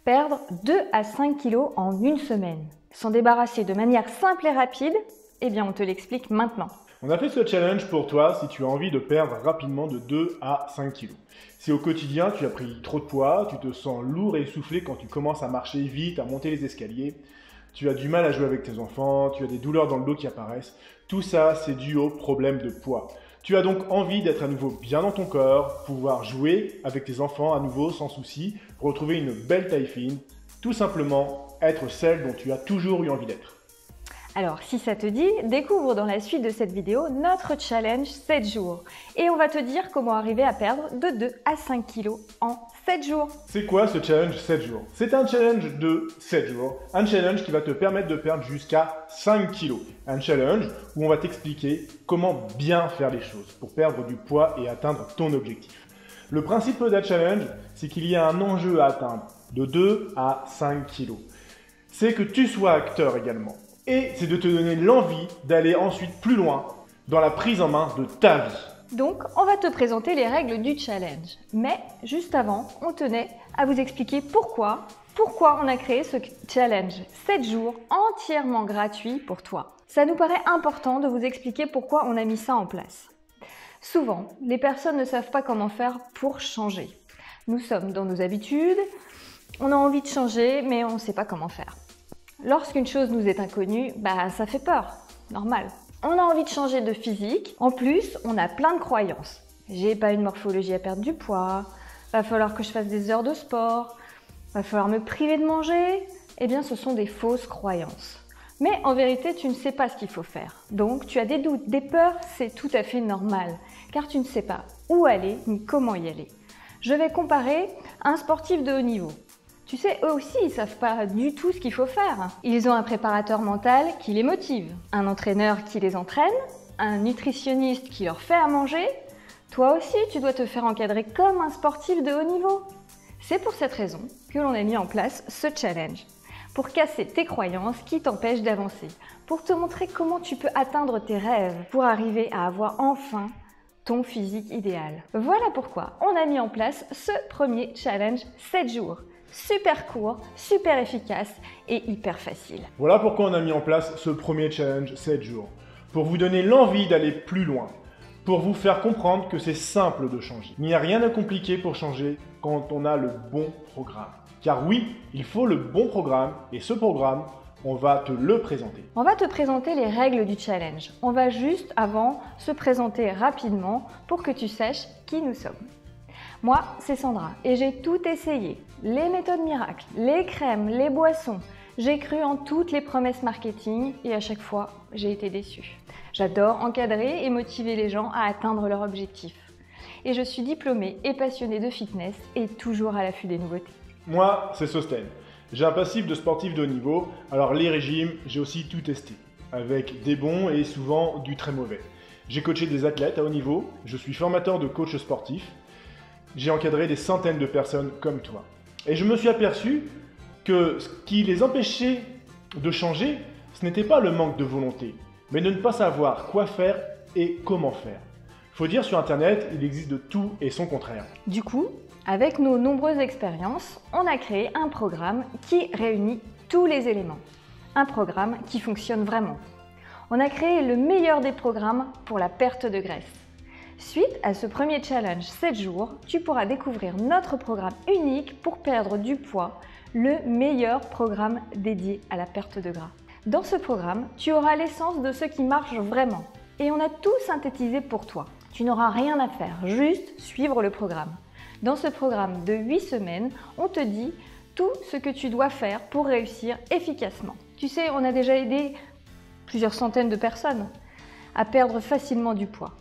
Perdre 2 à 5 kilos en une semaine. S'en débarrasser de manière simple et rapide, eh bien on te l'explique maintenant. On a fait ce challenge pour toi si tu as envie de perdre rapidement de 2 à 5 kilos. Si au quotidien tu as pris trop de poids, tu te sens lourd et essoufflé quand tu commences à marcher vite, à monter les escaliers, tu as du mal à jouer avec tes enfants, tu as des douleurs dans le dos qui apparaissent, tout ça c'est dû au problème de poids. Tu as donc envie d'être à nouveau bien dans ton corps, pouvoir jouer avec tes enfants à nouveau sans souci, retrouver une belle taille fine, tout simplement être celle dont tu as toujours eu envie d'être. Alors si ça te dit, découvre dans la suite de cette vidéo notre challenge 7 jours. Et on va te dire comment arriver à perdre de 2 à 5 kilos en 7 jours. C'est quoi ce challenge 7 jours? C'est un challenge de 7 jours, un challenge qui va te permettre de perdre jusqu'à 5 kilos. Un challenge où on va t'expliquer comment bien faire les choses pour perdre du poids et atteindre ton objectif. Le principe d'un challenge, c'est qu'il y a un enjeu à atteindre de 2 à 5 kilos. C'est que tu sois acteur également. Et c'est de te donner l'envie d'aller ensuite plus loin dans la prise en main de ta vie. Donc, on va te présenter les règles du challenge. Mais juste avant, on tenait à vous expliquer pourquoi on a créé ce challenge 7 jours entièrement gratuit pour toi. Ça nous paraît important de vous expliquer pourquoi on a mis ça en place. Souvent, les personnes ne savent pas comment faire pour changer. Nous sommes dans nos habitudes, on a envie de changer, mais on ne sait pas comment faire. Lorsqu'une chose nous est inconnue, ça fait peur, normal. On a envie de changer de physique, en plus on a plein de croyances. J'ai pas une morphologie à perdre du poids, va falloir que je fasse des heures de sport, va falloir me priver de manger. Eh bien ce sont des fausses croyances. Mais en vérité tu ne sais pas ce qu'il faut faire. Donc tu as des doutes, des peurs, c'est tout à fait normal, car tu ne sais pas où aller ni comment y aller. Je vais comparer un sportif de haut niveau. Tu sais, eux aussi, ils ne savent pas du tout ce qu'il faut faire. Ils ont un préparateur mental qui les motive, un entraîneur qui les entraîne, un nutritionniste qui leur fait à manger. Toi aussi, tu dois te faire encadrer comme un sportif de haut niveau. C'est pour cette raison que l'on a mis en place ce challenge. Pour casser tes croyances qui t'empêchent d'avancer. Pour te montrer comment tu peux atteindre tes rêves. Pour arriver à avoir enfin ton physique idéal. Voilà pourquoi on a mis en place ce premier challenge 7 jours. Super court, super efficace et hyper facile. Voilà pourquoi on a mis en place ce premier challenge 7 jours. Pour vous donner l'envie d'aller plus loin. Pour vous faire comprendre que c'est simple de changer. Il n'y a rien de compliqué pour changer quand on a le bon programme. Car oui, il faut le bon programme et ce programme, on va te le présenter. On va te présenter les règles du challenge. On va juste avant se présenter rapidement pour que tu saches qui nous sommes. Moi, c'est Sandra et j'ai tout essayé. Les méthodes miracles, les crèmes, les boissons. J'ai cru en toutes les promesses marketing et à chaque fois, j'ai été déçue. J'adore encadrer et motiver les gens à atteindre leur objectif. Et je suis diplômée et passionnée de fitness et toujours à l'affût des nouveautés. Moi, c'est Sosten. J'ai un passif de sportif de haut niveau, alors les régimes, j'ai aussi tout testé. Avec des bons et souvent du très mauvais. J'ai coaché des athlètes à haut niveau, je suis formateur de coach sportif. J'ai encadré des centaines de personnes comme toi. Et je me suis aperçu que ce qui les empêchait de changer, ce n'était pas le manque de volonté, mais de ne pas savoir quoi faire et comment faire. Faut dire sur Internet, il existe de tout et son contraire. Du coup, avec nos nombreuses expériences, on a créé un programme qui réunit tous les éléments. Un programme qui fonctionne vraiment. On a créé le meilleur des programmes pour la perte de graisse. Suite à ce premier challenge 7 jours, tu pourras découvrir notre programme unique pour perdre du poids, le meilleur programme dédié à la perte de gras. Dans ce programme, tu auras l'essence de ce qui marche vraiment et on a tout synthétisé pour toi. Tu n'auras rien à faire, juste suivre le programme. Dans ce programme de 8 semaines, on te dit tout ce que tu dois faire pour réussir efficacement. Tu sais, on a déjà aidé plusieurs centaines de personnes à perdre facilement du poids.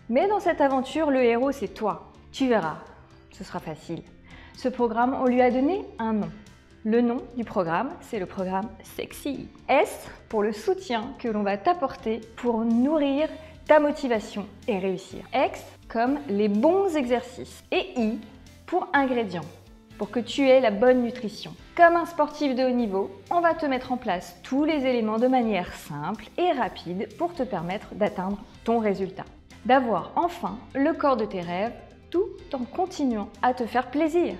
Mais dans cette aventure, le héros, c'est toi. Tu verras, ce sera facile. Ce programme, on lui a donné un nom. Le nom du programme, c'est le programme Sexy. S pour le soutien que l'on va t'apporter pour nourrir ta motivation et réussir. X comme les bons exercices. Et I pour ingrédients, pour que tu aies la bonne nutrition. Comme un sportif de haut niveau, on va te mettre en place tous les éléments de manière simple et rapide pour te permettre d'atteindre ton résultat. D'avoir enfin le corps de tes rêves tout en continuant à te faire plaisir.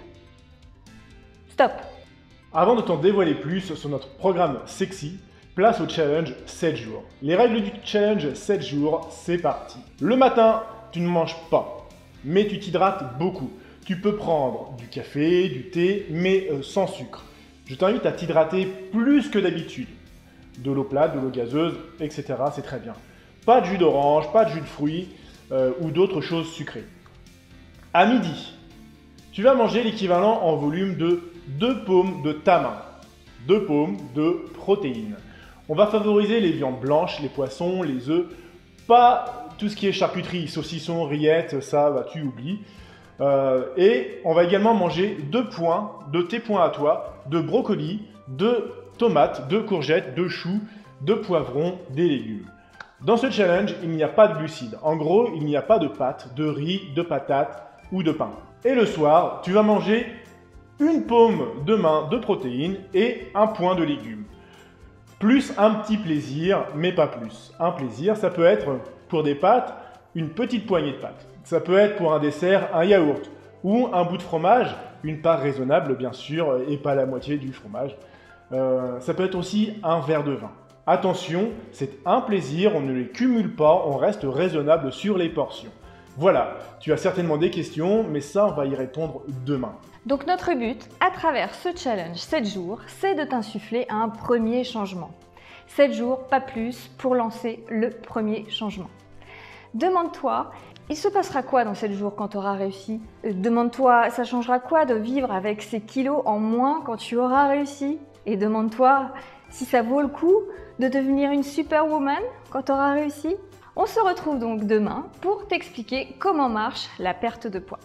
Stop! Avant de t'en dévoiler plus sur notre programme sexy, place au challenge 7 jours. Les règles du challenge 7 jours, c'est parti. Le matin, tu ne manges pas, mais tu t'hydrates beaucoup. Tu peux prendre du café, du thé, mais sans sucre. Je t'invite à t'hydrater plus que d'habitude. De l'eau plate, de l'eau gazeuse, etc. C'est très bien. Pas de jus d'orange, pas de jus de fruits ou d'autres choses sucrées. À midi, tu vas manger l'équivalent en volume de 2 paumes de ta main. 2 paumes de protéines. On va favoriser les viandes blanches, les poissons, les œufs, pas tout ce qui est charcuterie, saucisson, rillettes, ça bah, tu oublies. Et on va également manger 2 points de tes points à toi, de brocolis, de tomates, de courgettes, de choux, de poivrons, des légumes. Dans ce challenge, il n'y a pas de glucides. En gros, il n'y a pas de pâtes, de riz, de patates ou de pain. Et le soir, tu vas manger une paume de main de protéines et un point de légumes. Plus un petit plaisir, mais pas plus. Un plaisir, ça peut être pour des pâtes, une petite poignée de pâtes. Ça peut être pour un dessert, un yaourt ou un bout de fromage, une part raisonnable bien sûr, et pas la moitié du fromage. Ça peut être aussi un verre de vin. Attention, c'est un plaisir, on ne les cumule pas, on reste raisonnable sur les portions. Voilà, tu as certainement des questions, mais ça, on va y répondre demain. Donc notre but, à travers ce challenge 7 jours, c'est de t'insuffler un premier changement. 7 jours, pas plus, pour lancer le premier changement. Demande-toi, il se passera quoi dans 7 jours quand tu auras réussi? Demande-toi, ça changera quoi de vivre avec ces kilos en moins quand tu auras réussi? Et demande-toi si ça vaut le coup de devenir une superwoman quand tu auras réussi. On se retrouve donc demain pour t'expliquer comment marche la perte de poids.